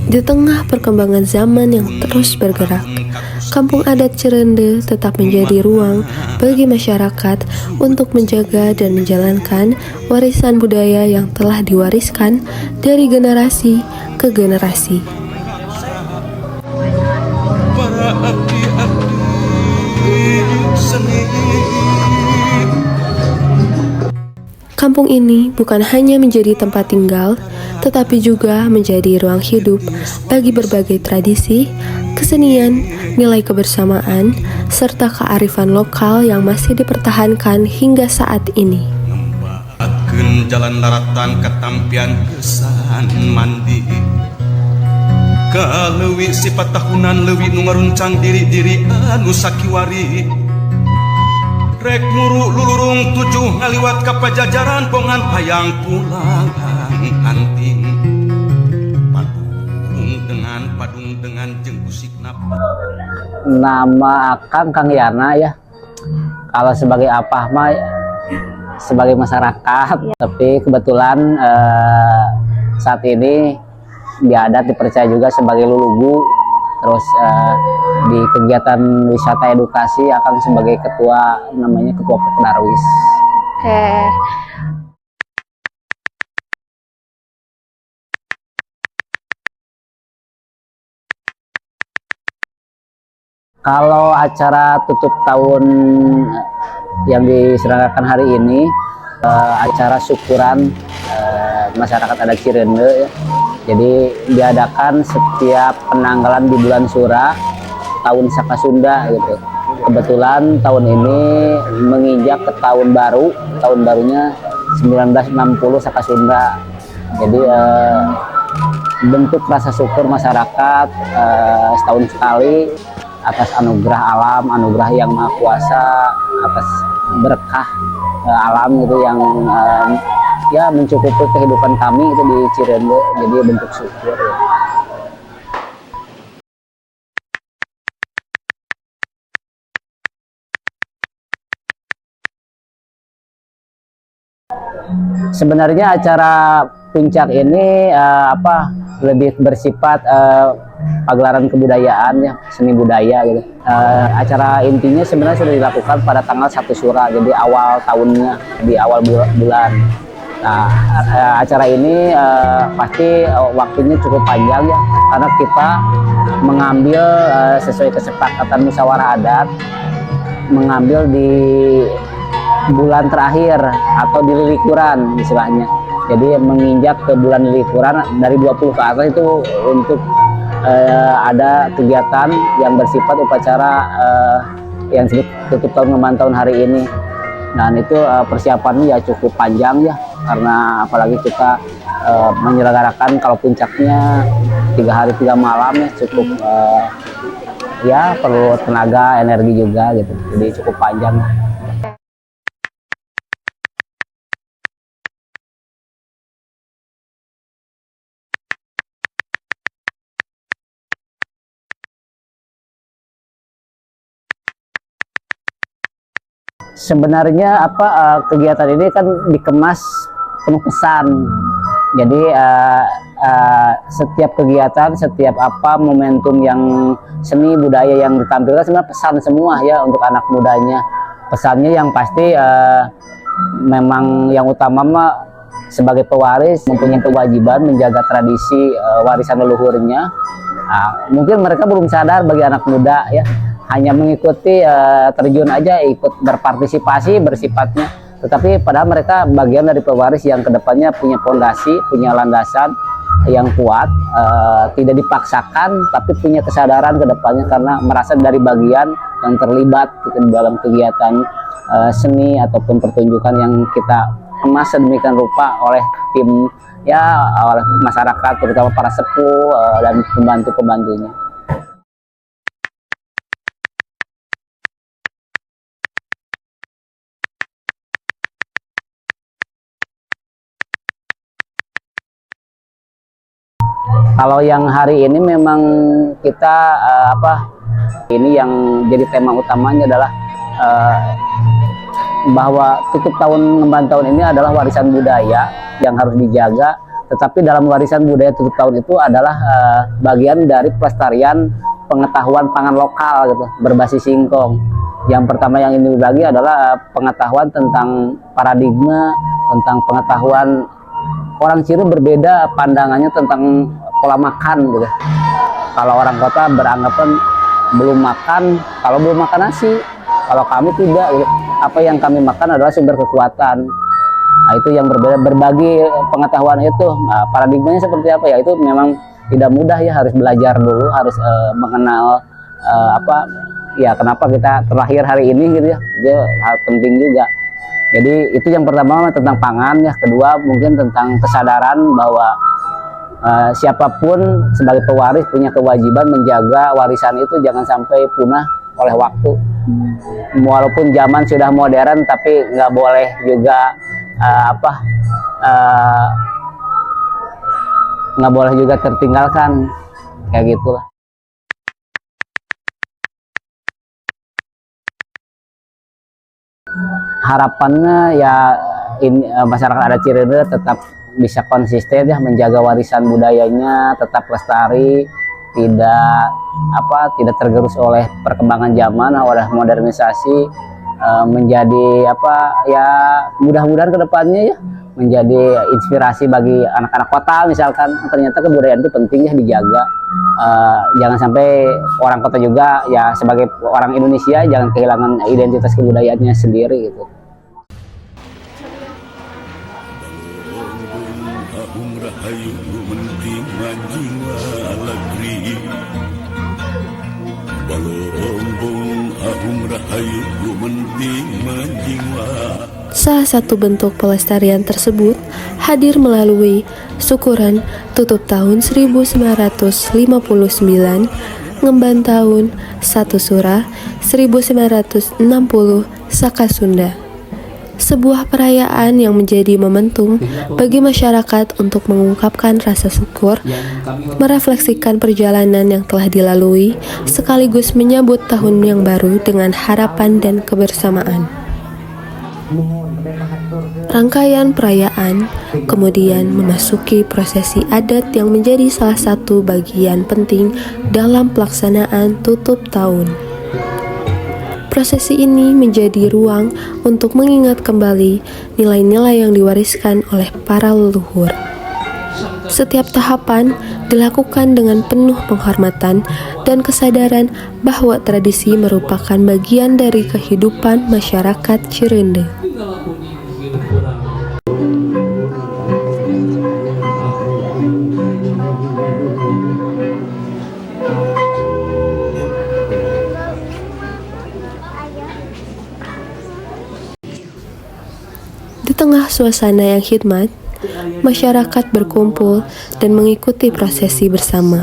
Di tengah perkembangan zaman yang terus bergerak, Kampung Adat Cirende tetap menjadi ruang bagi masyarakat untuk menjaga dan menjalankan warisan budaya yang telah diwariskan dari generasi ke generasi. Para abdi-abdi seni. Kampung ini bukan hanya menjadi tempat tinggal, tetapi juga menjadi ruang hidup bagi berbagai tradisi, kesenian, nilai kebersamaan, serta kearifan lokal yang masih dipertahankan hingga saat ini. Nembaakeun jalan laratan katampian kesan mandi. Kaleuwi sifat tahunan leuwih nu ngaruncang diri-diri anu sakiwari. Rek muru lulurung tujuh ngaliwat ka pajajaran bongan hayang pulang anting. Padung dengan jeung usikna. Nama Akang Kang Yana ya. Kalau sebagai apah mah sebagai masyarakat, tapi kebetulan saat ini di adat dipercaya juga sebagai lulugu. Terus di kegiatan wisata edukasi akan sebagai ketua, namanya ketua Pokdarwis. Oke. Kalau acara tutup tahun yang diselenggarakan hari ini, acara syukuran masyarakat adat Cirende ya. Jadi diadakan setiap penanggalan di bulan Sura tahun Saka Sunda gitu. Kebetulan tahun ini menginjak ke tahun baru, tahun barunya 1960 Saka Sunda. Jadi bentuk rasa syukur masyarakat setahun sekali atas anugerah alam, anugerah yang maha kuasa, atas berkah alam gitu yang ya mencukupi kehidupan kami itu di Cirende, jadi bentuk syukur ya. Sebenarnya acara puncak ini lebih bersifat pagelaran kebudayaan ya, seni budaya gitu. Acara intinya sebenarnya sudah dilakukan pada tanggal 1 Sura, jadi awal tahunnya, di awal bulan. Nah, acara ini pasti waktunya cukup panjang ya, karena kita mengambil sesuai kesepakatan musyawarah adat, mengambil di bulan terakhir atau di lilikuran istilahnya. Jadi menginjak ke bulan lilikuran dari 20 ke atas itu untuk ada kegiatan yang bersifat upacara yang disebut tutup tahun ngemban tahun hari ini. Dan itu persiapannya ya cukup panjang ya, karena apalagi kita menyelenggarakan kalau puncaknya 3 hari 3 malam ya, cukup ya perlu tenaga, energi juga gitu, jadi cukup panjang. Sebenarnya kegiatan ini kan dikemas penuh pesan. Jadi setiap kegiatan, setiap momentum yang seni budaya yang ditampilkan sebenarnya pesan semua ya untuk anak mudanya. Pesannya yang pasti memang yang utama mah sebagai pewaris mempunyai kewajiban menjaga tradisi warisan leluhurnya. Mungkin mereka belum sadar bagi anak muda ya, hanya mengikuti terjun aja, ikut berpartisipasi bersifatnya, tetapi padahal mereka bagian dari pewaris yang kedepannya punya fondasi, punya landasan yang kuat, tidak dipaksakan tapi punya kesadaran kedepannya karena merasa dari bagian yang terlibat gitu, dalam kegiatan seni ataupun pertunjukan yang kita kemas sedemikian rupa oleh tim ya, oleh masyarakat terutama para sepuh dan pembantu-pembantunya. Kalau yang hari ini memang kita ini yang jadi tema utamanya adalah bahwa tutup tahun ngemban tahun ini adalah warisan budaya yang harus dijaga Tetapi dalam warisan budaya tutup tahun itu adalah bagian dari pelestarian pengetahuan pangan lokal gitu, berbasis singkong. Yang pertama yang ini dibagi adalah pengetahuan tentang paradigma, tentang pengetahuan orang Cirebon berbeda pandangannya tentang pola makan gitu. Kalau orang kota beranggapan belum makan, kalau belum makan nasi, kalau kami tidak gitu. Apa yang kami makan adalah sumber kekuatan. Nah, itu yang berbeda, berbagi pengetahuan itu. Nah, paradigmanya seperti apa ya? Itu memang tidak mudah ya, harus belajar dulu, harus mengenal ya kenapa kita terlahir hari ini gitu ya. Itu hal penting juga. Jadi itu yang pertama tentang pangan ya. Kedua mungkin tentang kesadaran bahwa siapapun sebagai pewaris punya kewajiban menjaga warisan itu jangan sampai punah oleh waktu. Walaupun zaman sudah modern, tapi nggak boleh juga nggak boleh juga tertinggalkan kayak gitulah. Harapannya ya masyarakat adat Cirende tetap bisa konsisten ya menjaga warisan budayanya, tetap lestari, tidak tergerus oleh perkembangan zaman, oleh modernisasi, menjadi mudah-mudahan kedepannya ya menjadi inspirasi bagi anak-anak kota misalkan. Ternyata kebudayaan itu penting ya dijaga. Jangan sampai orang kota juga ya sebagai orang Indonesia jangan kehilangan identitas kebudayaannya sendiri gitu. Salah satu bentuk pelestarian tersebut hadir melalui syukuran tutup tahun 1959, ngemban tahun 1 Sura 1960 Saka Sunda. Sebuah perayaan yang menjadi momentum bagi masyarakat untuk mengungkapkan rasa syukur, merefleksikan perjalanan yang telah dilalui, sekaligus menyambut tahun yang baru dengan harapan dan kebersamaan. Rangkaian perayaan kemudian memasuki prosesi adat yang menjadi salah satu bagian penting dalam pelaksanaan tutup tahun. Prosesi ini menjadi ruang untuk mengingat kembali nilai-nilai yang diwariskan oleh para leluhur. Setiap tahapan dilakukan dengan penuh penghormatan dan kesadaran bahwa tradisi merupakan bagian dari kehidupan masyarakat Cirende. Di tengah suasana yang hikmat, masyarakat berkumpul dan mengikuti prosesi bersama.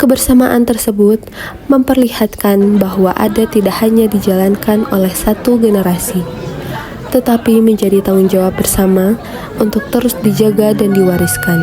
Kebersamaan tersebut memperlihatkan bahwa adat tidak hanya dijalankan oleh satu generasi, tetapi menjadi tanggung jawab bersama untuk terus dijaga dan diwariskan.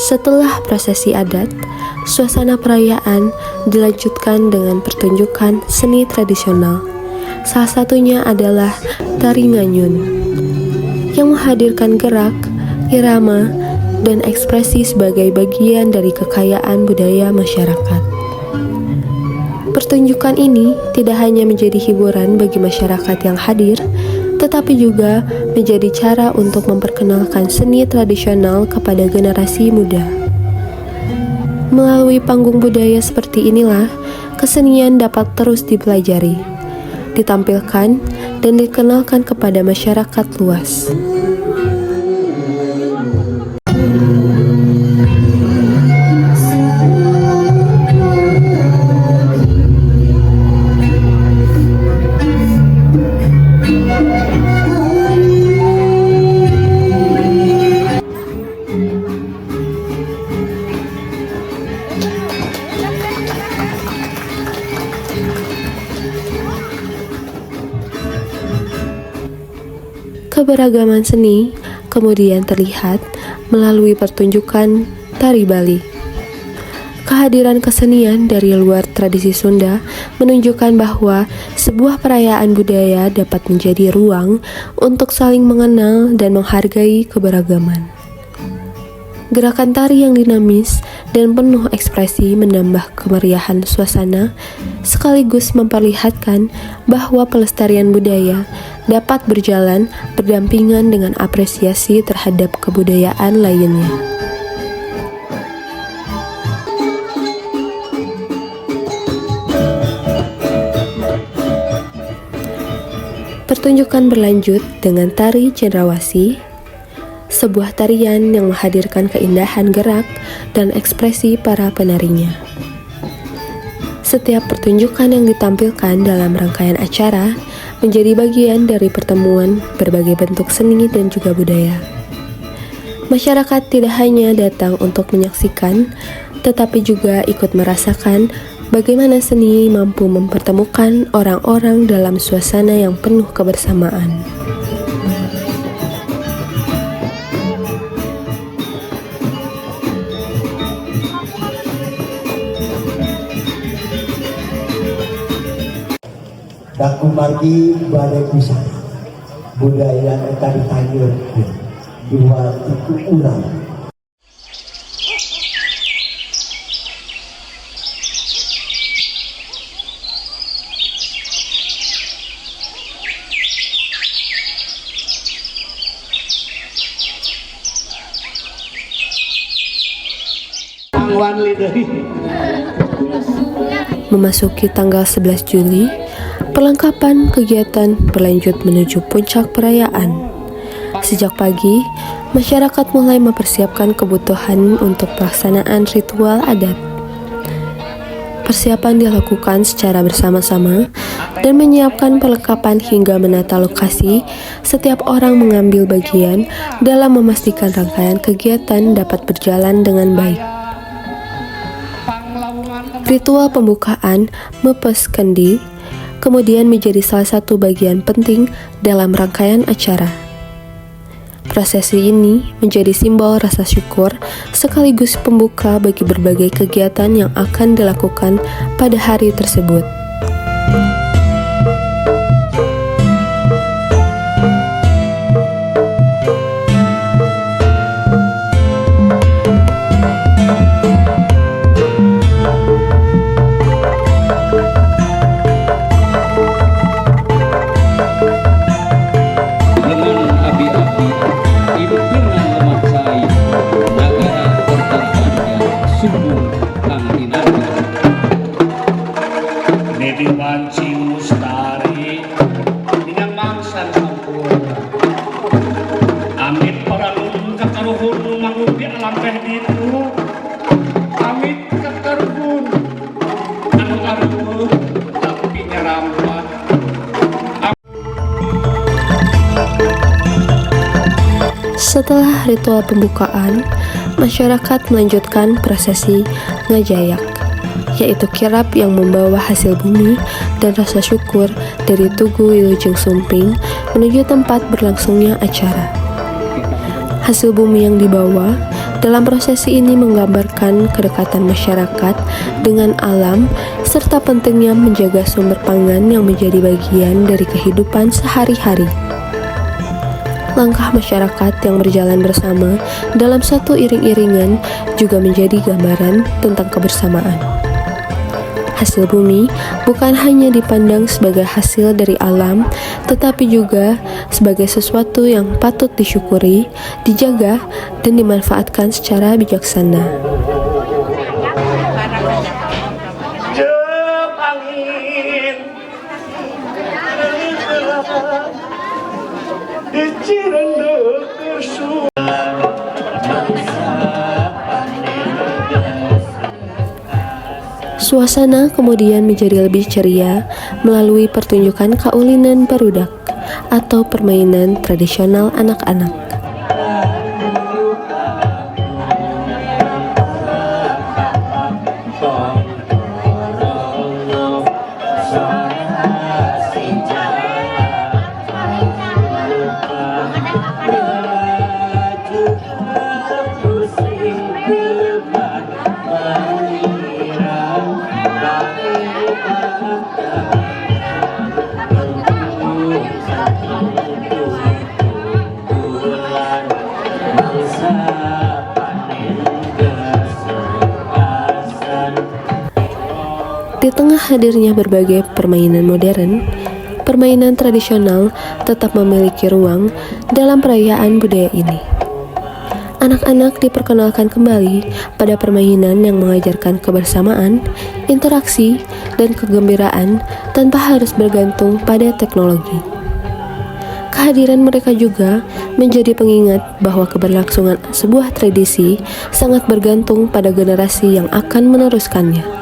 Setelah prosesi adat, suasana perayaan dilanjutkan dengan pertunjukan seni tradisional. Salah satunya adalah tari nganyun, yang menghadirkan gerak, irama, dan ekspresi sebagai bagian dari kekayaan budaya masyarakat. Pertunjukan ini tidak hanya menjadi hiburan bagi masyarakat yang hadir, tetapi juga menjadi cara untuk memperkenalkan seni tradisional kepada generasi muda. Melalui panggung budaya seperti inilah, kesenian dapat terus dipelajari, ditampilkan, dan dikenalkan kepada masyarakat luas. Keberagaman seni kemudian terlihat melalui pertunjukan tari Bali. Kehadiran kesenian dari luar tradisi Sunda menunjukkan bahwa sebuah perayaan budaya dapat menjadi ruang untuk saling mengenal dan menghargai keberagaman. Gerakan tari yang dinamis dan penuh ekspresi menambah kemeriahan suasana, sekaligus memperlihatkan bahwa pelestarian budaya dapat berjalan berdampingan dengan apresiasi terhadap kebudayaan lainnya. Pertunjukan berlanjut dengan tari cendrawasih, sebuah tarian yang menghadirkan keindahan gerak dan ekspresi para penarinya. Setiap pertunjukan yang ditampilkan dalam rangkaian acara menjadi bagian dari pertemuan berbagai bentuk seni dan juga budaya. Masyarakat tidak hanya datang untuk menyaksikan, tetapi juga ikut merasakan bagaimana seni mampu mempertemukan orang-orang dalam suasana yang penuh kebersamaan. Daku margi badai pisang budaya tari tayur dua tiku ulang. Memasuki tanggal 11 Juli, perlengkapan kegiatan berlanjut menuju puncak perayaan. Sejak pagi, masyarakat mulai mempersiapkan kebutuhan untuk pelaksanaan ritual adat. Persiapan dilakukan secara bersama-sama dan menyiapkan perlengkapan hingga menata lokasi. Setiap orang mengambil bagian dalam memastikan rangkaian kegiatan dapat berjalan dengan baik. Ritual pembukaan Mepes Kendi kemudian menjadi salah satu bagian penting dalam rangkaian acara. Prosesi ini menjadi simbol rasa syukur sekaligus pembuka bagi berbagai kegiatan yang akan dilakukan pada hari tersebut. Wancing mustari dengan mangsan sampurna amit paralun kakaruhun mangupi alam ditu amit kakaruhun anu aruh tapi nyarampat. Setelah ritual pembukaan, masyarakat melanjutkan prosesi ngajayak, yaitu kirap yang membawa hasil bumi dan rasa syukur dari Tugu Wilujeng Sumping menuju tempat berlangsungnya acara. Hasil bumi yang dibawa Dalam prosesi ini menggambarkan kedekatan masyarakat dengan alam serta pentingnya menjaga sumber pangan yang menjadi bagian dari kehidupan sehari-hari. Langkah masyarakat yang berjalan bersama dalam satu iring-iringan juga menjadi gambaran tentang kebersamaan. Hasil bumi bukan hanya dipandang sebagai hasil dari alam, tetapi juga sebagai sesuatu yang patut disyukuri, dijaga, dan dimanfaatkan secara bijaksana. Jep angin di Cirende kersu. Suasana kemudian menjadi lebih ceria melalui pertunjukan kaulinan barudak atau permainan tradisional anak-anak. Di tengah hadirnya berbagai permainan modern, permainan tradisional tetap memiliki ruang dalam perayaan budaya ini. Anak-anak diperkenalkan kembali pada permainan yang mengajarkan kebersamaan, interaksi, dan kegembiraan tanpa harus bergantung pada teknologi. Kehadiran mereka juga menjadi pengingat bahwa keberlangsungan sebuah tradisi sangat bergantung pada generasi yang akan meneruskannya.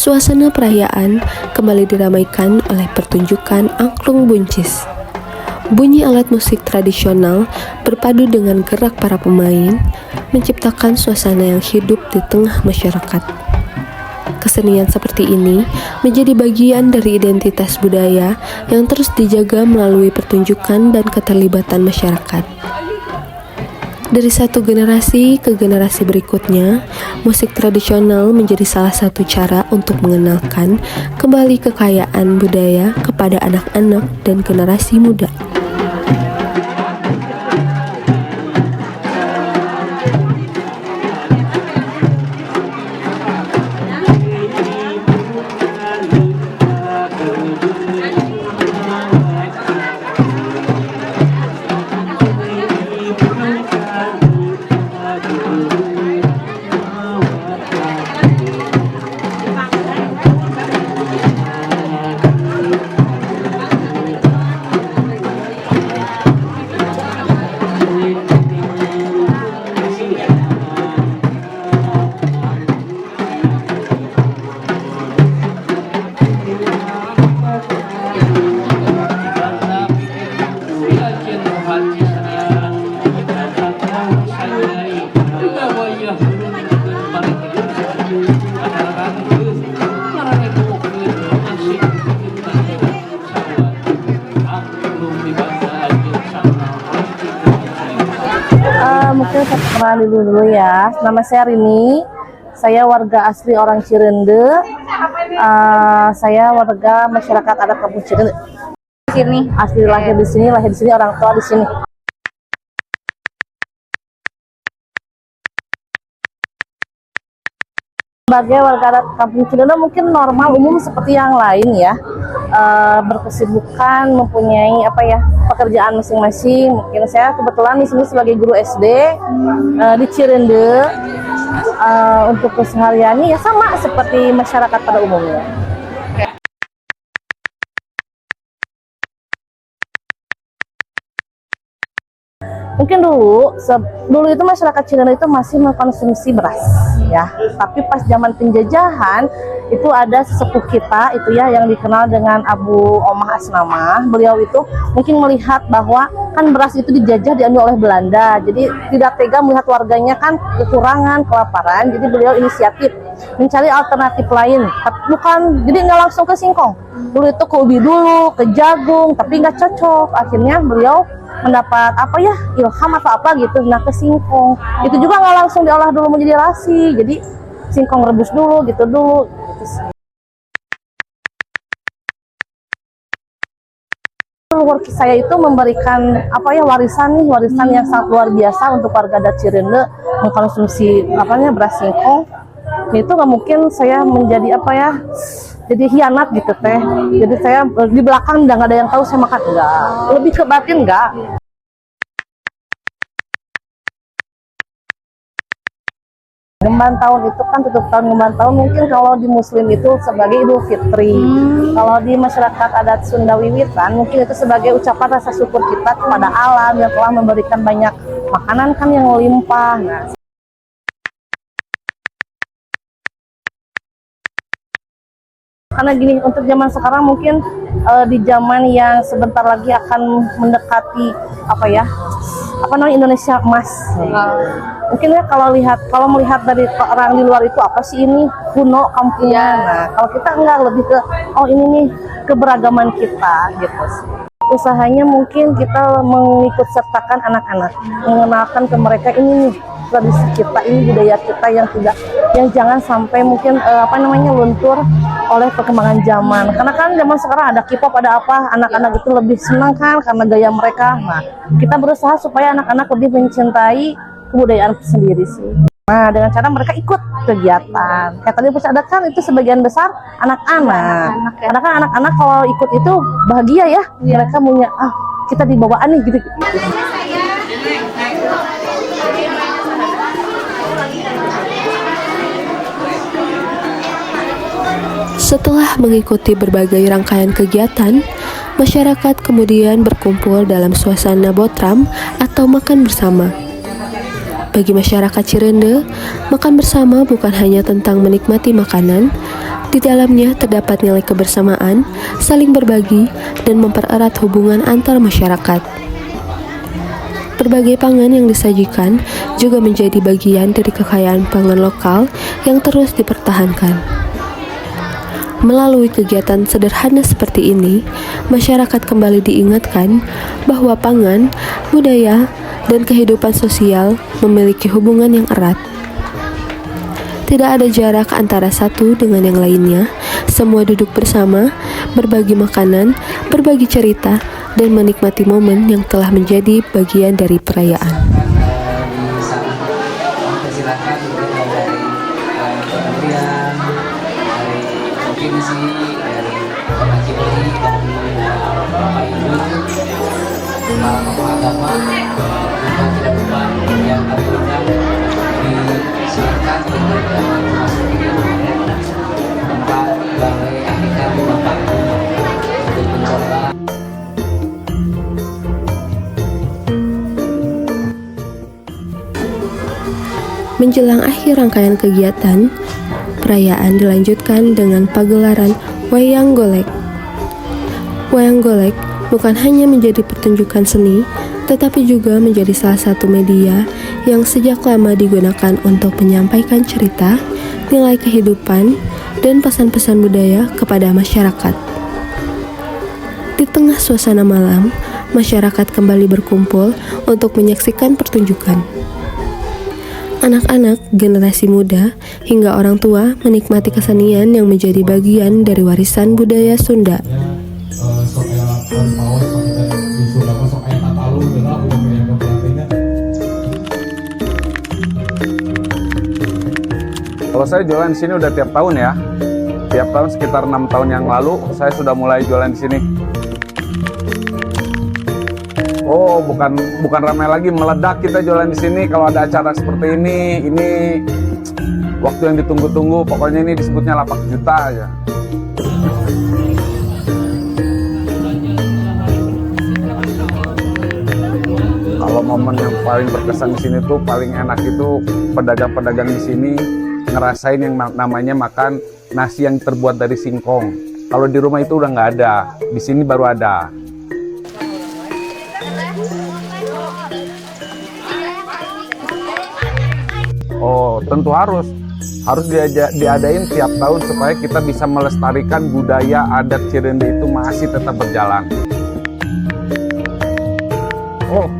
Suasana perayaan kembali diramaikan oleh pertunjukan angklung buncis. Bunyi alat musik tradisional berpadu dengan gerak para pemain, menciptakan suasana yang hidup di tengah masyarakat. Kesenian seperti ini menjadi bagian dari identitas budaya yang terus dijaga melalui pertunjukan dan keterlibatan masyarakat. Dari satu generasi ke generasi berikutnya, musik tradisional menjadi salah satu cara untuk mengenalkan kembali kekayaan budaya kepada anak-anak dan generasi muda. Mungkin saya kenalin dulu ya. Nama saya Rini. Saya warga asli orang Cirende. Saya warga masyarakat adat Kampung Cirende. Sini asli lahir di sini, orang tua di sini. Sebagai warga adat Kampung Cirende mungkin normal umum seperti yang lain ya. Berkesibukan, mempunyai pekerjaan masing-masing. Mungkin saya kebetulan di sini sebagai guru SD di Cirende. Untuk kesehariannya ya sama seperti masyarakat pada umumnya. Mungkin dulu itu masyarakat Cirende itu masih mengkonsumsi beras ya. Tapi pas zaman penjajahan itu ada sesepuh kita itu ya yang dikenal dengan Abu Omah Asnamah. Beliau itu mungkin melihat bahwa kan beras itu dijajah diambil oleh Belanda, jadi tidak tega melihat warganya kan kekurangan, kelaparan, jadi beliau inisiatif mencari alternatif lain, bukan, jadi nggak langsung ke singkong, dulu itu ke ubi dulu, ke jagung, tapi nggak cocok, akhirnya beliau mendapat apa ya, ilham atau apa gitu, nah ke singkong, itu juga nggak langsung diolah dulu menjadi rasi, jadi singkong rebus dulu gitu dulu, gitu sih. Leluhur saya itu memberikan apa ya, warisan yang sangat luar biasa untuk warga adat Cirende mengkonsumsi beras singkong. Itu nggak mungkin saya menjadi apa ya, jadi hianat gitu teh. Jadi saya di belakang nggak ada yang tahu saya makan, enggak, lebih ke batin enggak. Ngemban tahun itu kan tutup tahun ngemban tahun, mungkin kalau di Muslim itu sebagai Idul Fitri. Kalau di masyarakat adat Sunda Wiwitan mungkin itu sebagai ucapan rasa syukur kita kepada alam yang telah memberikan banyak makanan kan yang melimpah. Nah, karena gini, untuk zaman sekarang mungkin di zaman yang sebentar lagi akan mendekati Indonesia emas. Mungkin ya kalau melihat dari orang di luar itu apa sih ini kuno kampungnya. Nah, kalau kita enggak, lebih ke ini nih keberagaman kita gitu sih. Usahanya mungkin kita mengikut sertakan anak-anak, mengenalkan ke mereka ini nih tradisi kita, ini budaya kita yang jangan sampai mungkin luntur oleh perkembangan zaman. Karena kan zaman sekarang ada K-pop, ada apa, anak-anak itu lebih senang kan karena gaya mereka. Nah, kita berusaha supaya anak-anak lebih mencintai kebudayaan sendiri sih. Nah, dengan cara mereka ikut kegiatan. Kayak tadi pusat adat kan itu sebagian besar anak-anak. Karena kan anak-anak kalau ikut itu bahagia ya. Mereka punya kita dibawaan nih gitu. Setelah mengikuti berbagai rangkaian kegiatan, masyarakat kemudian berkumpul dalam suasana botram atau makan bersama. Bagi masyarakat Cirende, makan bersama bukan hanya tentang menikmati makanan, di dalamnya terdapat nilai kebersamaan, saling berbagi, dan mempererat hubungan antar masyarakat. Berbagai pangan yang disajikan juga menjadi bagian dari kekayaan pangan lokal yang terus dipertahankan. Melalui kegiatan sederhana seperti ini, masyarakat kembali diingatkan bahwa pangan, budaya, dan kehidupan sosial memiliki hubungan yang erat. Tidak ada jarak antara satu dengan yang lainnya. Semua duduk bersama, berbagi makanan, berbagi cerita, dan menikmati momen yang telah menjadi bagian dari perayaan. Di sana silakan dari kementerian, dari provinsi, dari Kota Cimahi, dari Bapak Ibu, tokoh agama, dan tidak lupa yang tentunya disiarkan untuk memasuki tempat balai akikah Bapak Ibu untuk mencoba. Menjelang akhir rangkaian kegiatan, perayaan dilanjutkan dengan pagelaran Wayang Golek. Wayang Golek bukan hanya menjadi pertunjukan seni, tetapi juga menjadi salah satu media yang sejak lama digunakan untuk menyampaikan cerita, nilai kehidupan, dan pesan-pesan budaya kepada masyarakat. Di tengah suasana malam, masyarakat kembali berkumpul untuk menyaksikan pertunjukan. Anak-anak, generasi muda, hingga orang tua menikmati kesenian yang menjadi bagian dari warisan budaya Sunda. Kalau saya jualan di sini udah tiap tahun ya. Tiap tahun sekitar 6 tahun yang lalu saya sudah mulai jualan di sini. Oh, bukan ramai lagi, meledak kita jualan di sini kalau ada acara seperti ini. Ini waktu yang ditunggu-tunggu, pokoknya ini disebutnya lapak juta aja. Kalau momen yang paling berkesan di sini tuh paling enak itu pedagang-pedagang di sini ngerasain yang namanya makan nasi yang terbuat dari singkong. Kalau di rumah itu udah nggak ada, di sini baru ada. tentu harus diadain tiap tahun supaya kita bisa melestarikan budaya adat Cirende itu masih tetap berjalan. Oh,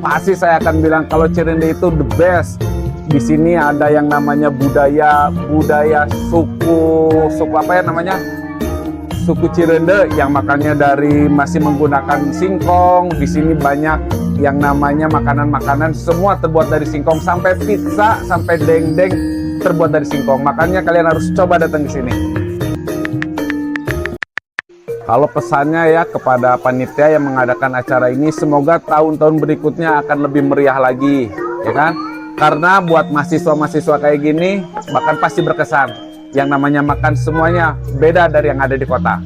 pasti saya akan bilang kalau Cirende itu the best. Di sini ada yang namanya budaya suku apa ya namanya? Suku Cirende yang makannya dari masih menggunakan singkong. Di sini banyak yang namanya makanan-makanan semua terbuat dari singkong, sampai pizza, sampai dendeng terbuat dari singkong. Makanya kalian harus coba datang ke sini. Kalau pesannya ya kepada panitia yang mengadakan acara ini, semoga tahun-tahun berikutnya akan lebih meriah lagi, ya kan? Karena buat mahasiswa-mahasiswa kayak gini, bahkan pasti berkesan. Yang namanya makan semuanya beda dari yang ada di kota.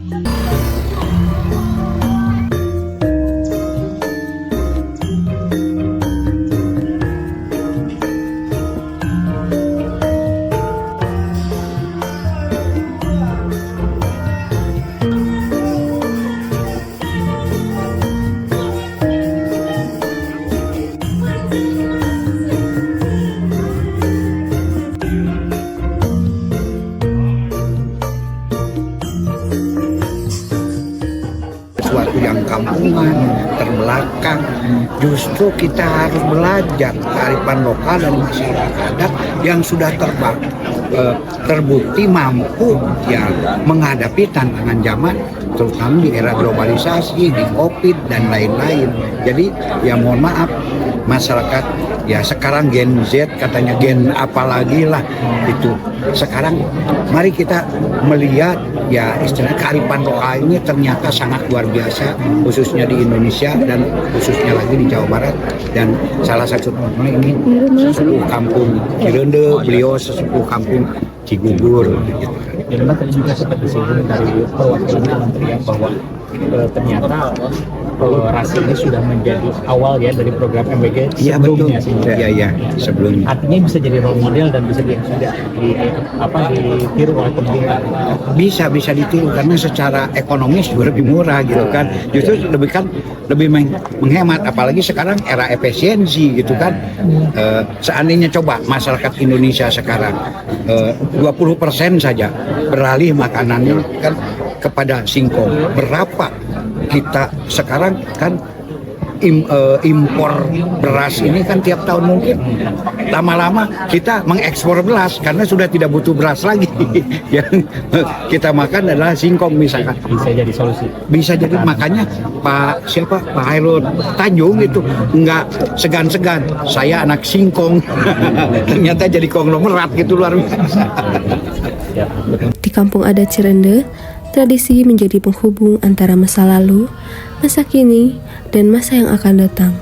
Suatu yang kampungan, terbelakang. Justru kita harus belajar kearifan lokal dan masyarakat adat yang sudah terbukti mampu ya menghadapi tantangan zaman, terutama di era globalisasi, di COVID dan lain-lain. Jadi ya mohon maaf, masyarakat ya sekarang Gen Z katanya gen apalagi lah itu. Sekarang mari kita melihat ya istilah kearifan lokal ini ternyata sangat luar biasa, khususnya di Indonesia dan khususnya lagi di Jawa Barat. Dan salah satu ini sesepuh kampung Cirende, beliau sesepuh kampung Cigugur gitu. Dan Mbak tadi juga sempat disinggung dari perwakilan Menteri bahwa ternyata ras ini sudah menjadi awal ya dari program MBG sebelumnya. Iya, sebelumnya. Artinya bisa jadi role model dan bisa ditiru oleh pemerintah. Bisa ditiru karena secara ekonomis juga lebih murah gitu kan. Justru lebih menghemat, apalagi sekarang era efisiensi gitu kan. Seandainya coba masyarakat Indonesia sekarang 20% saja beralih makanannya kan kepada singkong. Berapa kita sekarang kan impor beras ini kan tiap tahun mungkin lama-lama kita mengekspor beras karena sudah tidak butuh beras lagi. Yang kita makan adalah singkong misalkan. Bisa jadi solusi. Bisa jadi, makanya Pak Hairul Tanjung itu nggak segan-segan. Saya anak singkong. Ternyata jadi konglomerat gitu, luar biasa. Di kampung adat Cirende, tradisi menjadi penghubung antara masa lalu, masa kini, dan masa yang akan datang.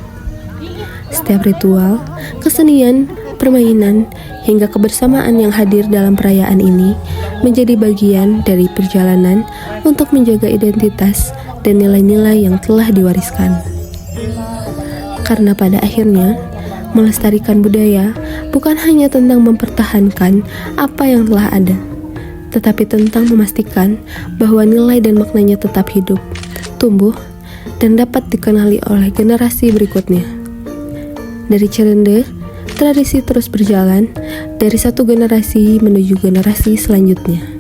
Setiap ritual, kesenian, permainan, hingga kebersamaan yang hadir dalam perayaan ini menjadi bagian dari perjalanan untuk menjaga identitas dan nilai-nilai yang telah diwariskan. Karena pada akhirnya, melestarikan budaya bukan hanya tentang mempertahankan apa yang telah ada, tetapi tentang memastikan bahwa nilai dan maknanya tetap hidup, tumbuh, dan dapat dikenali oleh generasi berikutnya. Dari Cirende, tradisi terus berjalan dari satu generasi menuju generasi selanjutnya.